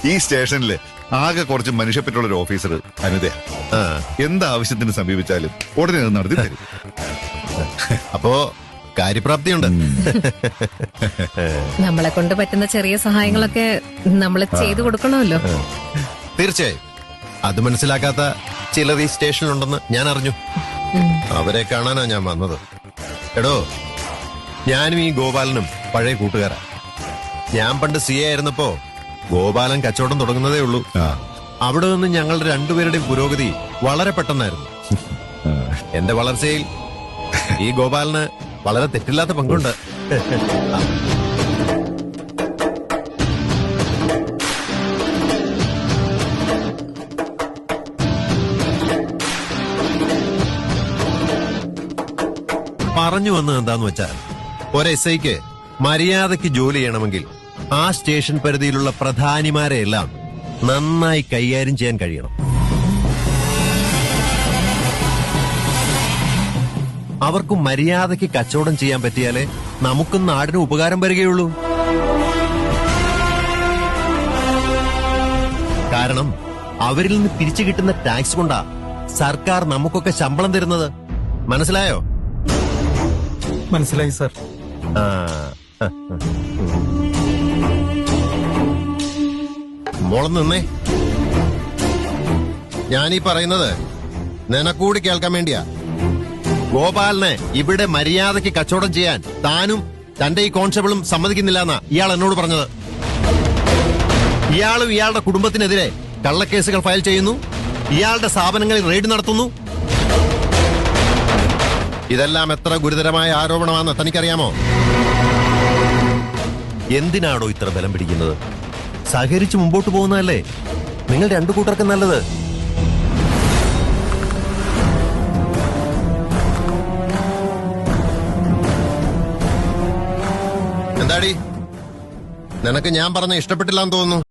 ഈ സ്റ്റേഷനില് ആകെ കുറച്ച് മനുഷ്യപ്പറ്റുള്ള ഒരു ഓഫീസർ അനിതയാ. എന്താവശ്യത്തിന് സമീപിച്ചാലും ഉടനെ അത് നടത്തി തരും. അപ്പോ കാര്യപ്രാപ്തിയുണ്ട്. നമ്മളെ കൊണ്ട് പറ്റുന്ന ചെറിയ സഹായങ്ങളൊക്കെ നമ്മൾ ചെയ്തു കൊടുക്കണമല്ലോ. തീർച്ചയായും. അത് മനസ്സിലാക്കാത്ത ചിലർ ഈ സ്റ്റേഷനിലുണ്ടെന്ന് ഞാൻ അറിഞ്ഞു. അവരെ കാണാനാ ഞാൻ വന്നത്. എടോ, ഞാനും ഈ ഗോപാലനും പഴയ കൂട്ടുകാരാ. ഞാൻ പണ്ട് CA ആയിരുന്നപ്പോ ഗോപാലൻ കച്ചവടം തുടങ്ങുന്നതേ ഉള്ളൂ. അവിടെ നിന്ന് ഞങ്ങളുടെ രണ്ടുപേരുടെയും പുരോഗതി വളരെ പെട്ടെന്നായിരുന്നു. എന്റെ വളർച്ചയിൽ ഈ ഗോപാലന് വളരെ തെറ്റില്ലാത്ത പങ്കുണ്ട്. പറഞ്ഞു വന്നത് എന്താന്ന് വെച്ചാൽ, ഒരു SIക്ക് മര്യാദയ്ക്ക് ജോലി ചെയ്യണമെങ്കിൽ ആ സ്റ്റേഷൻ പരിധിയിലുള്ള പ്രധാനിമാരെയെല്ലാം നന്നായി കൈകാര്യം ചെയ്യാൻ കഴിയണം. അവർക്ക് മര്യാദയ്ക്ക് കച്ചവടം ചെയ്യാൻ പറ്റിയാലേ നമുക്കും നാടിനും ഉപകാരം വരികയുള്ളൂ. കാരണം അവരിൽ നിന്ന് പിരിച്ചു കിട്ടുന്ന ടാക്സ് കൊണ്ടാ സർക്കാർ നമുക്കൊക്കെ ശമ്പളം തരുന്നത്. മനസ്സിലായോ? മനസ്സിലായി സാർ. മോളം നിന്നേ. ഞാനീ പറയുന്നത് നിനക്കൂടി കേൾക്കാൻ വേണ്ടിയാ. ഗോപാലിനെ ഇവിടെ മര്യാദയ്ക്ക് കച്ചവടം ചെയ്യാൻ താനും തന്റെ ഈ കോൺസ്റ്റബിളും സമ്മതിക്കുന്നില്ലെന്നാ ഇയാൾ എന്നോട് പറഞ്ഞത്. ഇയാളും ഇയാളുടെ കുടുംബത്തിനെതിരെ കള്ളക്കേസുകൾ ഫയൽ ചെയ്യുന്നു, ഇയാളുടെ സ്ഥാപനങ്ങളിൽ റെയ്ഡ് നടത്തുന്നു. ഇതെല്ലാം എത്ര ഗുരുതരമായ ആരോപണമാണെന്ന് തനിക്കറിയാമോ? എന്തിനാണോ ഇത്ര ബലം പിടിക്കുന്നത്? സഹകരിച്ച് മുമ്പോട്ട് പോകുന്നതല്ലേ നിങ്ങൾ രണ്ടു കൂട്ടർക്കും നല്ലത്. എന്താടി, നിനക്ക് ഞാൻ പറഞ്ഞ ഇഷ്ടപ്പെട്ടില്ലാന്ന് തോന്നുന്നു.